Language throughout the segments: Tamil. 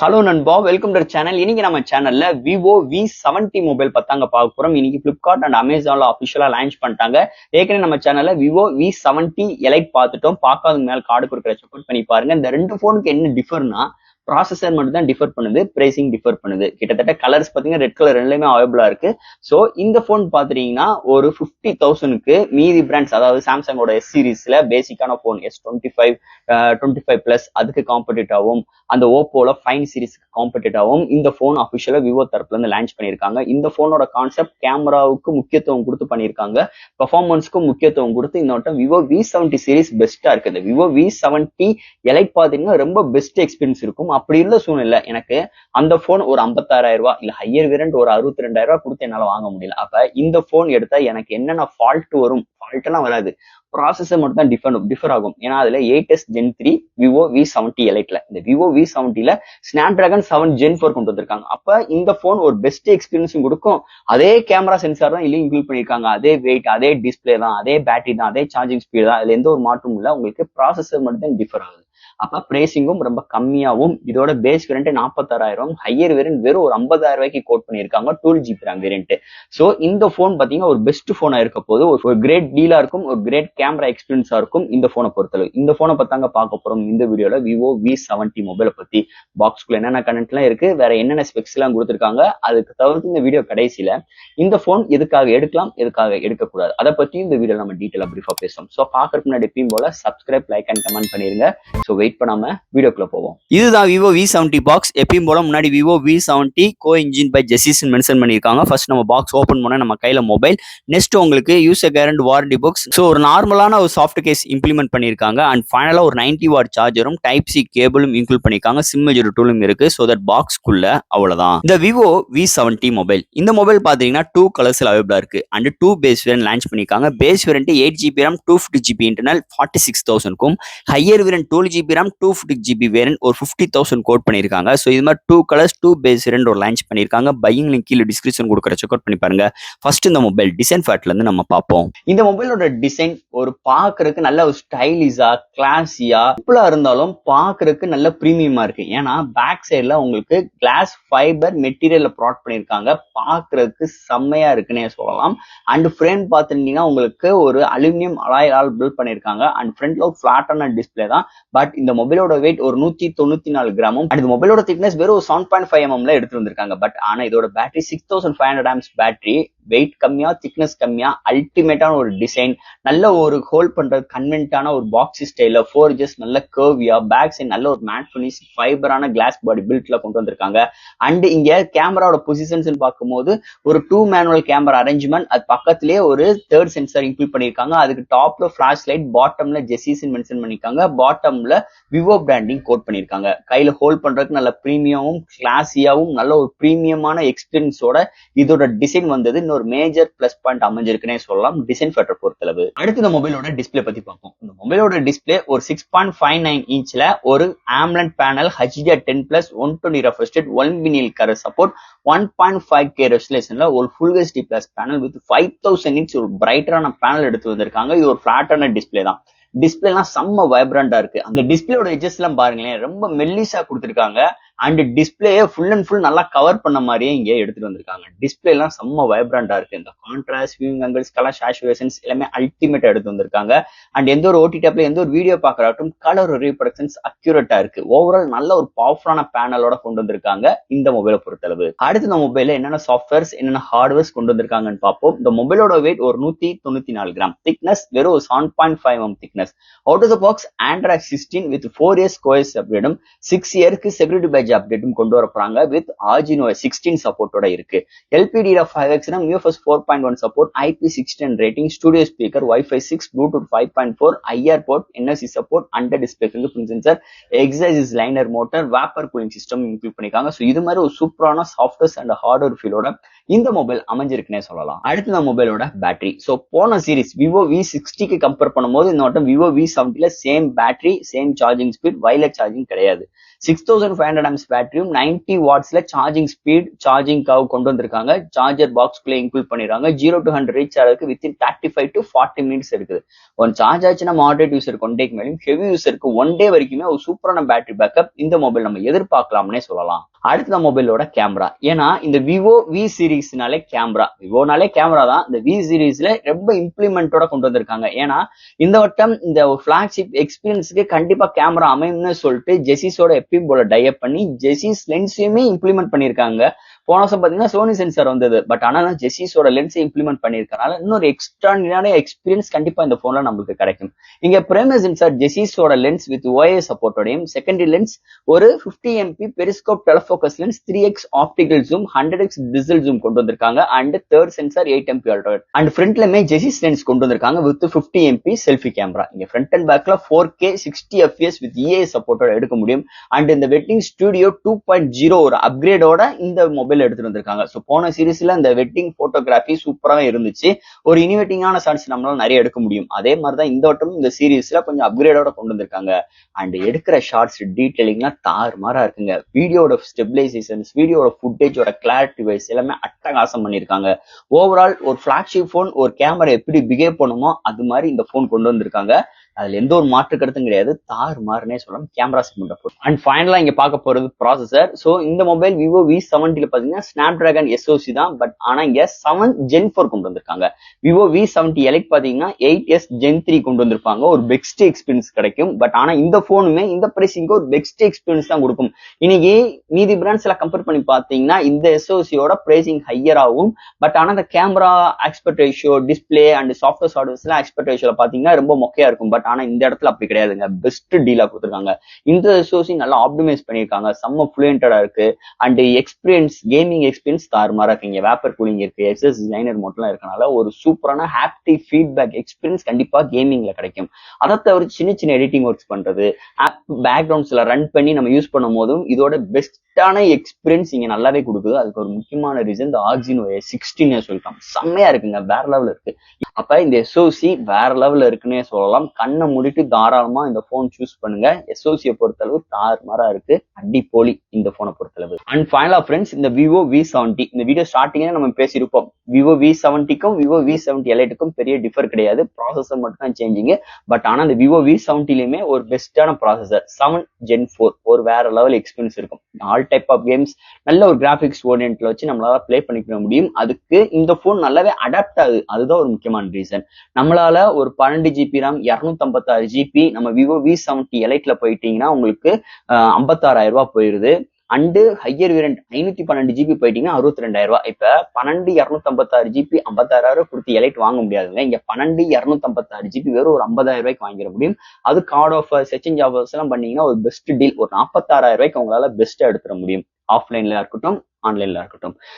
ஹலோ நண்பா, வெல்கம் டு சேனல். இன்னைக்கு நம்ம சேனல்ல விவோ V70 மொபைல் பத்தாங்க பார்க்க போறோம். இன்னைக்கு பிளிப்கார்ட் அண்ட் அமேசான்ல அபிஷியலா லான்ச் பண்ணிட்டாங்க. ஏற்கனவே நம்ம சேனல்ல விவோ V70 எலைட் பார்த்துட்டோம். பார்க்காத மேல கார்டு கொடுக்குற செக் பண்ணி பாருங்க. இந்த ரெண்டு போனுக்கு என்ன டிஃபர்னா ப்ராசஸர் மட்டும் தான் டிஃபர் பண்ணுது, பிரைசிங் டிஃபர் பண்ணுது. கிட்டத்தட்ட கலர்ஸ் பாத்தீங்கன்னா ரெட் கலர் ரெண்டுமே அவைலபிளா இருக்கு. சோ இந்த போன் பாத்தீங்கன்னா ஒரு 50,000க்கு மீதி பிராண்ட்ஸ், அதாவது சாம்சங்கோட S சீரீஸ்ல பேசிக்கான போன் S25 25 பிளஸ் அதுக்கு காம்படிட்டிவாகவும், அந்த ஓப்போல ஃபைன் சீரிஸ்க்கு காம்படிட்டிவாகவும் இந்த போன் அபிஷியலா விவோ தரப்புல இருந்து லான்ச் பண்ணிருக்காங்க. இந்த போனோட கான்செப்ட் கேமராவுக்கு முக்கியத்துவம் கொடுத்து பண்ணிருக்காங்க, பெர்ஃபார்மன்ஸ்க்கும் முக்கியத்துவம் கொடுத்து இந்த வட்டம் விவோ V70 சீரிஸ் பெஸ்டா இருக்குது. விவோ V70 எலைட் பாத்தீங்கன்னா ரொம்ப பெஸ்ட் எக்ஸ்பீரியன்ஸ் இருக்கும். அப்படி இல்ல சூழ்நிலை எனக்கு அந்த போன் ஒரு 56,000 ரூபாய் இல்ல ஹையர் வேரியன்ட் ஒரு 62,000 ரூபாய் கொடுத்து என்னால வாங்க முடியல. அப்ப இந்த போன் எடுத்தா எனக்கு என்னென்ன ஃபால்ட் வரும்? ஃபால்ட் எல்லாம் வராது, ப்ராசஸர் மட்டும் தான் டிஃபர் ஆகும். ஏன்னா அதுல 8s Gen 3 விவோ V70 எலைட்ல, இந்த விவோ V70ல ஸ்னாப்டிராகன் 7 Gen 4 கொண்டு வந்திருக்காங்க. அப்ப இந்த போன் ஒரு பெஸ்ட் எக்ஸ்பீரியன்ஸும் கொடுக்கும். அதே கேமரா சென்சார் தான் இல்லையும் இன்க்ளூட் பண்ணிருக்காங்க. அதே வெயிட், அதே டிஸ்பிளே தான், அதே பேட்டரி தான், அதே சார்ஜிங் ஸ்பீட் தான். அதுல எந்த ஒரு மாற்றமும் இல்ல. உங்களுக்கு ப்ராசஸர் மட்டும் தான் டிஃபர் ஆகுது. அப்ப பிரைசிங்கும் ரொம்ப கம்மியாவும், இதோட பேஸ் வேரியன்ட் 46,000, ஹையர் வேரியன்ட் வெறும் ஒரு 50,000 ரூபாய்க்கு கோட் பண்ணிருக்காங்க, 12GB RAM வேரியன்ட். சோ இந்த போன் பாத்தீங்கன்னா ஒரு பெஸ்ட் போனா இருக்க போது, ஒரு கிரேட் டீலா இருக்கும், ஒரு கிரேட் கேமரா எக்ஸ்பீரியன்ஸா இருக்கும் இந்த போனை பொறுத்தளவு. இந்த போனை பத்தாங்க பார்க்க போறோம் இந்த வீடியோல. விவோ V70 மொபைலை பத்தி பாக்ஸ்குள்ள என்னென்ன கண்டென்ட் எல்லாம் இருக்கு, வேற என்னென்ன ஸ்பெக்ஸ் எல்லாம் கொடுத்திருக்காங்க, அதுக்கு தவிர்த்து இந்த வீடியோ கடைசியில இந்த போன் எதுக்காக எடுக்கலாம், எதுக்காக எடுக்கக்கூடாது, அதை பத்தி இந்த வீடியோ நம்ம டீட்டெயிலா பிரீஃபா பேசுவோம். சோ பாக்குறதுக்கு முன்னாடி எப்பயும் போல சப்ஸ்கிரைப், லைக் அண்ட் கமெண்ட் பண்ணிருங்க. சோ வெயிட் பண்ணாம வீடியோக்குள்ள போவோம். இதுதான் விவோ V70 பாக்ஸ். எப்பயும் போல முன்னாடி Vivo V70 co engine by Zeiss mention பண்ணிருக்காங்க. ஃபர்ஸ்ட் நம்ம பாக்ஸ் ஓபன் பண்ணா நம்ம கையில மொபைல், நெக்ஸ்ட் உங்களுக்கு user guarantee warranty books, so ஒரு நார்மலான ஒரு சாஃப்ட் கேஸ் இம்ப்ளிமெண்ட் பண்ணிருக்காங்க. அண்ட் ஃபைனலா ஒரு 90 வாட் சார்ஜரும் டைப் சி கேபிளும் இன்க்ளூட் பண்ணிருக்காங்க. சிம் மெஜர் டூலும் இருக்கு. ஸோ தட் பாக்ஸ்க்குள்ள அவ்வளவுதான் இந்த விவோ V70 மொபைல். இந்த மொபைல் பாத்தீங்கன்னா 2 கலர்ஸ்ல அவைலபிளா இருக்கு. அண்ட் 2 பேஸ் வேரியன்ட் லான்ச் பண்ணிருக்காங்க. Base variant 8GB RAM 250GB internal 46,000க்கும், higher variant 12GB RAM 250GB variant ஒரு 50,000 கோட் பண்ணிருக்காங்க. ஸோ இது மாதிரி 2 கலர்ஸ் 2 பேஸ் வேரியன்ட் ஒரு லான்ச் பண்ணிருக்காங்க. பையிங் லிங்க் கீழே டிஸ்கிரிப்ஷன் கொடுக்குற செக் அவுட் பண்ணி பாருங்க. ஃபர்ஸ்ட் இந்த மொபைல் டிசைன் ஃபேட்ல இருந்து நம்ம பார்ப்போம். இந்த மொபைலோட டிசைன் ஒரு பாக்குறதுக்கு நல்ல ஒரு ஸ்டைலிஷா, கிளாஸியா, சிம்பிளா இருந்தாலும் பாக்குறதுக்கு நல்ல பிரீமியமா இருக்கு. ஏன்னா பேக் சைட்ல உங்களுக்கு கிளாஸ் ஃபைபர் மெட்டீரியல்ல ப்ராடக்ட் பண்ணிருக்காங்க. பாக்குறதுக்கு செம்மையா இருக்குன்னே சொல்லலாம். அண்ட் ஃப்ரேம் பார்த்துட்டீங்கன்னா உங்களுக்கு ஒரு அலுமினியம் அலாயால் பில்ட் பண்ணிருக்காங்க. அண்ட் ஃப்ரண்ட்ல ஒரு ஃபிளாட்டான டிஸ்பிளே தான். பட் இந்த மொபைலோட வெயிட் ஒரு 194 கிராமும். அண்ட் இந்த மொபைலோட திக்னஸ் வெறும் 7.5 mm எடுத்து வந்திருக்காங்க. பட் ஆனா இதோட பேட்டரி 6500 amps பேட்டரி. வெயிட் கம்மியா, திக்னஸ் கம்மியா, அல்டிமேட்டான ஒரு டிசைன், நல்ல ஒரு ஹோல்ட் பண்றது கன்வென்ட்டான ஒரு பாக்ஸி ஸ்டைல, 4Gs நல்ல கர்வியா, பேக் சைட் நல்ல ஒரு மேட் ஃபினிஷ் ஃபைபரான கிளாஸ் பாடி பில்ட்ல கொண்டு வந்திருக்காங்க. அண்ட் இங்க கேமராவோட பொசிஷன்ஸ் பார்க்கும்போது ஒரு 2 மேனுவல் கேமரா அரேஞ்ச்மெண்ட், அது பக்கத்திலேயே ஒரு 3rd சென்சார் இன்க்ளூட் பண்ணிருக்காங்க. அதுக்கு டாப்ல ஃபிளாஷ் லைட், பாட்டம்ல ஜெசிஸ் மென்ஷன் பண்ணிருக்காங்க, பாட்டம்ல விவோ பிராண்டிங் கோட் பண்ணிருக்காங்க. கையில ஹோல்ட் பண்றதுக்கு நல்ல பிரீமியமும் கிளாஸியாவும் நல்ல ஒரு பிரீமியமான எக்ஸ்பீரியன்ஸோட இதோட டிசைன் வந்தது ஒரு மேஜர் பிளஸ் பாயிண்ட் அமைஞ்சிருக்குன்னே சொல்லலாம் டிசைன் ஃபேக்டர் பொறுத்தளவு. அடுத்து இந்த மொபைலோட டிஸ்பிளே பத்தி பார்ப்போம். இந்த மொபைலோட டிஸ்பிளே ஒரு 6.59 இன்ச்ல ஒரு AMOLED panel, HDR10+, 120 refresh rate, 1 நில் கலர் சப்போர்ட், 1.5K ரெசல்யூஷன்ல ஒரு full HD plus panel with 5000 nits ஒரு பிரைட்டரான பேனல் எடுத்து வந்திருக்காங்க. இது ஒரு பிளாட்டான டிஸ்பிளே தான். டிஸ்பிளே எல்லாம் செம்ம வைப்ரண்டா இருக்கு. அந்த டிஸ்பிளேயோட எட்ஜஸ் எல்லாம் பாருங்களேன், ரொம்ப மெல்லிசா கொடுத்திருக்காங்க. அண்ட் டிஸ்பிளேயே ஃபுல் அண்ட் ஃபுல் நல்லா கவர் பண்ண மாதிரியே இங்கே எடுத்துட்டு வந்திருக்காங்க. டிஸ்பிளே எல்லாம் செம்ம வைப்ரண்டா இருக்கு. இந்த contrast, viewing angles, colour saturations எல்லாமே அல்டிமேட்டா எடுத்து வந்திருக்காங்க. அண்ட் எந்த ஒரு OTT ஆப்ல எந்த ஒரு வீடியோ பாக்குறாட்டும் கலர் ரீப்ரொடக்ஷன்ஸ் அக்யூரேட்டா இருக்கு. ஓவரால் நல்ல ஒரு பவர்ஃபுல்லான பேனலோட கொண்டு வந்திருக்காங்க இந்த மொபைலை பொறுத்தளவு. அடுத்து இந்த மொபைல என்னென்ன சாஃப்ட்வேர்ஸ், என்னென்ன ஹார்ட்வேர்ஸ் கொண்டு வந்திருக்காங்கன்னு பார்ப்போம். இந்த மொபைலோட வெயிட் ஒரு 194 கிராம், திக்னஸ் வெறும் 7.5 mm thickness. Out of the box Android 16 with 4 years OS அப்டேட்டும் 6 years செக்யூரிட்டி பேட்ச் அப்டேட்டும் கொண்டு வரப்போறாங்க. வித் Arduino 16 சப்போர்ட்டோட இருக்கு. LPDDR5X RAM, UFS 4.1 support, IP69 rating, studio speaker, Wi-Fi 6, Bluetooth 5.4, IR port, NFC support, under display fingerprint sensor, X axis linear motor, vapour cooling system include பண்ணிருக்காங்க. ஸோ இது மாதிரி ஒரு சூப்பரான சாஃப்ட்வேர்ஸ் அண்ட் ஹார்ட்வேர் ஃபீலோட இந்த மொபைல் அமைஞ்சிருக்குன்னே சொல்லலாம். அடுத்த மொபைலோட பேட்டரி. சோ போன சீரிஸ் விவோ V60க்கு கம்பேர் பண்ணும்போது இந்த வட்டம் விவோ V70ல same battery, same charging speed, wireless charging கிடையாது. 6500 mAh பேட்டரியும் 90 வாட்ஸ்ல சார்ஜிங் ஸ்பீட், சார்ஜிங் கர்வ் கொண்டு வந்திருக்காங்க. சார்ஜர் பாக்ஸ்குள்ளே இன்க்ளூட் பண்ணிடுறாங்க. 0 to 100 ரீச் ஆகிறதுக்கு வித்தின் 35 to 40 மினிட்ஸ் இருக்குது. ஒன் சார்ஜ் ஆச்சுன்னா மாடரேட் யூசருக்கு 1 டேக்கு மேலும், ஹெவி யூசருக்கு 1 டே வரைக்குமே ஒரு சூப்பரான பேட்டரி பேக்கப் இந்த மொபைல் நம்ம எதிர்பார்க்கலாம்னே சொல்லலாம். அடுத்த மொபைலோட கேமரா. ஏன்னா இந்த விவோ வி சீரீஸ்னாலே கேமரா, விவோனாலே கேமரா தான். இந்த வி சீரீஸ்ல ரொம்ப இம்ப்ளிமெண்டோட கொண்டு வந்திருக்காங்க. ஏன்னா இந்த வட்டம் இந்த பிளாக்ஷிப் எக்ஸ்பீரியன்ஸுக்கு கண்டிப்பா கேமரா அமையும்னு சொல்லிட்டு ஜெசிஸோட எப்பயும் போல டைப் பண்ணி ஜெசிஸ் லென்ஸையுமே இம்ப்ளிமெண்ட் பண்ணிருக்காங்க. போன வருஷம் பாத்தீங்கன்னா சோனி சென்சார் வந்தது, பட் ஆனா ஜெசிஸோட லென்ஸை இம்ப்ளிமெண்ட் பண்ணிருக்கனால இன்னொரு எக்ஸ்ட்ராடினரியான எக்ஸ்பீரியன்ஸ் கண்டிப்பா இந்த போன்ல நம்மளுக்கு கிடைக்கும். இங்க பிரைமரி சென்சார் ஜெசிஸோட லென்ஸ் வித் OIS சப்போர்ட்டோடையும், செகண்டரி லென்ஸ் ஒரு 50 MP periscope telefocus lens, 3x optical zoom, 100x digital zoom கொண்டு வந்திருக்காங்க. And third sensor 8 MP ultra and ஃப்ரண்ட்லயுமே ஜெசிஸ் லென்ஸ் கொண்டு வந்திருக்காங்க வித் 50 MP செல்ஃபி கேமரா. இங்க ஃப்ரண்ட் அண்ட் பேக்ல 4K 60 FPS வித் EIS சப்போர்ட்டோட எடுக்க முடியும். அண்ட் இந்த வெட்டிங் ஸ்டுடியோ 2.0 ஒரு அப்கிரேடோட இந்த மொபைல் எடுத்துட்டு வந்திருக்காங்க. சோ போன சீரிஸ்ல இந்த வெட்டிங் போட்டோகிராஃபி சூப்பராக இருந்துச்சு. ஒரு இனோவேட்டிங்கான ஷாட்ஸ் நம்மளால நிறைய எடுக்க முடியும். அதே மாதிரிதான் இந்த வட்டமும் இந்த சீரிஸ்ல கொஞ்சம் அப்கிரேடோட கொண்டு வந்திருக்காங்க. அண்ட் எடுக்கிற ஷார்ட்ஸ் டீடைலிங்லாம் தாறுமாறா இருக்குங்க. வீடியோட ஸ்டெபிலைசேஷன்ஸ், வீடியோட ஃபுட்டேஜோட கிளாரிட்டி வைஸ் எல்லாமே அட்டகாசம் பண்ணிருக்காங்க. ஓவரால் ஒரு பிளாக்ஷிப் போன் ஒரு கேமரா எப்படி பிஹேவ் பண்ணுமோ அது மாதிரி இந்த போன் கொண்டு வந்திருக்காங்க. அதுல எந்த ஒரு மாற்று கருத்தும் கிடையாது. தாறுமாறுனே சொல்லலாம் கேமரா செக்மெண்ட் போன். அண்ட் ஃபைனலா இங்க பார்க்க போறது ப்ராசஸர். சோ இந்த மொபைல் விவோ V70ல பாத்தீங்கன்னா ஸ்னாப்டிராகன் SoC தான். பட் ஆனா இங்க 7 Gen 4 கொண்டு வந்திருக்காங்க. விவோ V70 எலைட் பாத்தீங்கன்னா 8s Gen 3 கொண்டு வந்திருப்பாங்க. ஒரு பெஸ்ட் எக்ஸ்பீரியன்ஸ் கிடைக்கும். பட் ஆனா இந்த போனுமே இந்த பிரைசிங்க்கு ஒரு பெஸ்ட் எக்ஸ்பீரியன்ஸ் தான் கொடுக்கும். இன்னைக்கு மீதி பிராண்ட்ஸ் எல்லாம் கம்பேர் பண்ணி பாத்தீங்கன்னா இந்த SoCயோட பிரைசிங் ஹையர் ஆகும். பட் ஆனா இந்த camera aspect ratio, display and software ஹார்ட்வேர்ஸ்ல ஆஸ்பெக்ட் ரேஷியோல பாத்தீங்கன்னா ரொம்ப மொக்கையா இருக்கும். பட் ஆனா இந்த இடத்துல அப்படி கிடையாதுங்க. பெஸ்ட் டீலா கொடுத்துருக்காங்க. இந்த SoC நல்லா ஆப்டிமைஸ் பண்ணிருக்காங்க. செம்ம ஃப்ளூயண்டா இருக்கு. அண்ட் எக்ஸ்பீரியன்ஸ், கேமிங் எக்ஸ்பீரியன்ஸ் தாறுமாறா இருக்கு. இங்க வேப்பர் கூலிங் இருக்கு, SS டிசைனர் மோட்லாம் இருக்கனால ஒரு சூப்பரான ஹாப்டி ஃபீட்பேக் எக்ஸ்பீரியன்ஸ் கண்டிப்பா கேமிங்ல கிடைக்கும். அதை தவிர சின்ன சின்ன எடிட்டிங் ஒர்க்ஸ் பண்றது, ஆப் பேக்ரவுண்ட்ஸ்ல ரன் பண்ணி நம்ம யூஸ் பண்ணும் போதும் இதோட பெஸ்டான எக்ஸ்பீரியன்ஸ் இங்க நல்லாவே கொடுக்குது. அதுக்கு ஒரு முக்கியமான ரீசன் இந்த Adreno A16 சொல்லிட்டான். செம்மையா இருக்குங்க, வேற லெவல் இருக்கு. அப்ப இந்த SoC வேற லெவல்ல இருக்குன்னே சொல்லலாம். கண்ணை மூடிட்டு தாராளமா இந்த போன் சூஸ் பண்ணுங்க. SoC பொறுத்தளவு தாறுமாறா இருக்கு, அடிப்போலி இந்த போனை பொறுத்தளவு. அண்ட் ஃபைனலா ஃப்ரெண்ட்ஸ், இந்த விவோ V70 இந்த வீடியோ ஸ்டார்டிங்கே நம்ம பேசியிருப்போம். விவோ V70க்கும் விவோ V70 எலைட்டுக்கும் பெரிய டிஃபர் கிடையாது. ப்ராசஸர் மட்டும் தான் சேஞ்சிங். பட் ஆனா இந்த விவோ V70லயுமே ஒரு பெஸ்டான ப்ராசஸர் 7 Gen 4 ஒரு வேற லெவல் எக்ஸ்பீரியன்ஸ் இருக்கும். ஆல் டைப் ஆஃப் கேம்ஸ் நல்ல ஒரு கிராபிக்ஸ் ஓரியன்ட்ல வச்சு நம்மளால பிளே பண்ணிக்க முடியும். அதுக்கு இந்த போன் நல்லாவே அடாப்ட் ஆகுது. அதுதான் ஒரு முக்கியமான ரீசன். நம்மளால ஒரு 12 GB RAM 256 GB நம்ம விவோ V70 எலைட்ல போயிட்டீங்கன்னா உங்களுக்கு 56,000 ரூபாய் போயிருது. அண்டு ஹையர் வேரியன்ட் 512 GB போயிட்டீங்கன்னா 62,000 ரூபாய். இப்ப 12 256 GB 56,000 கொடுத்து எலைட் வாங்க முடியாதுங்க. இங்க 12 256 GB வெறும் ஒரு 50,000 ரூபாய்க்கு வாங்கிட முடியும். அது கார்டு ஆஃபர்ஸ், எக்ஸ்சேஞ்ச் ஆஃபர்ஸ் எல்லாம் பண்ணீங்கன்னா ஒரு பெஸ்ட் டீல். ஒரு 46,000 ரூபாய்க்கு உங்களால பெஸ்டா எடுத்துட முடியும். ஆஃப்லைன்ல இருக்கட்டும், ஆன்லைன்ல இருக்கட்டும்.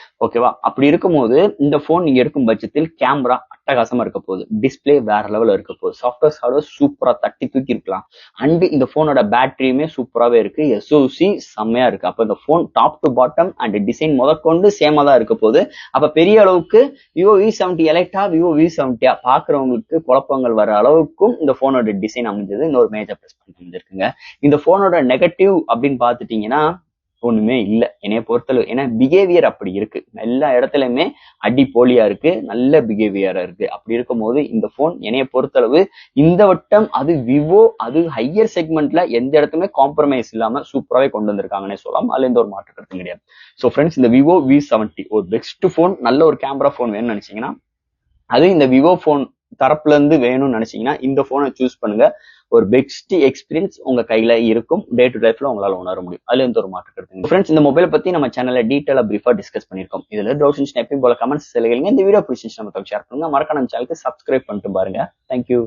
ஓகேவா? அப்படி இருக்கும்போது இந்த போன் நீங்க எடுக்கும் பட்சத்தில் கேமரா அட்டகாசமா இருக்க போகுது. டிஸ்பிளே வேற லெவல்ல இருக்க போகுது. சாஃப்ட்வேர் ஹார்ட்வேர் சூப்பரா தட்டி தூக்கி இருக்கலாம். அண்ட் இந்த போனோட பேட்டரியுமே சூப்பராவே இருக்கு. SoC செம்மையா இருக்கு. அப்ப இந்த phone top to bottom and design முதற்கொண்டு சேமா தான் இருக்க போகுது. அப்ப பெரிய அளவுக்கு விவோ V70 எலைட்டா விவோ V70 பாக்குறவங்களுக்கு குழப்பங்கள் வர அளவுக்கும் இந்த போனோட டிசைன் அமைஞ்சது இன்னொரு மேஜர் பிளஸ் பாயிண்ட் அமைஞ்சிருக்குங்க. இந்த போனோட நெகட்டிவ் அப்படின்னு பாத்துட்டீங்கன்னா ஒண்ணுமே இல்ல என்னைய பொறுத்தளவு. ஏன்னா பிஹேவியர் அப்படி இருக்கு. எல்லா இடத்துலயுமே அடிப்போலியா இருக்கு, நல்ல பிஹேவியரா இருக்கு. அப்படி இருக்கும் போது இந்த போன் என்னைய பொறுத்தளவு இந்த வட்டம் அது விவோ, அது ஹையர் செக்மெண்ட்ல எந்த இடத்துமே காம்ப்ரமைஸ் இல்லாம சூப்பராகவே கொண்டு வந்திருக்காங்கன்னே சொல்லலாம். அதுல எந்த ஒரு மாற்று கருத்தும் கிடையாது. ஸோ ஃப்ரெண்ட்ஸ், இந்த விவோ V70 ஒரு பெஸ்ட் போன், நல்ல ஒரு கேமரா போன் வேணும்னு நினைச்சீங்கன்னா, அது இந்த விவோ போன் தரப்புல இருந்து வேணும்னு நினைச்சீங்கன்னா இந்த போனை சூஸ் பண்ணுங்க. ஒரு பெஸ்ட் எக்ஸ்பீரியன்ஸ் உங்க கையில இருக்கும். டே டு லைஃப்ல உங்களால உணர முடியும். அதுல எந்த ஒரு மாற்று கருத்து. ஃப்ரெண்ட்ஸ், இந்த மொபைலை பத்தி நம்ம சேனல்ல டீடைலா பிரீஃபா டிஸ்கஸ் பண்ணிருக்கோம். இதுல டவுட்ஸ் இருந்துச்சுன்னா எப்பயும் போல கமெண்ட்ஸ் சொல்லுங்க. இந்த வீடியோ பிடிச்சிருந்துச்சு நம்ம ஷேர் பண்ணுங்க. மறக்காம நம்ம சேனலுக்கு சப்ஸ்கிரைப் பண்ணிட்டு பாருங்க. தேங்க்யூ.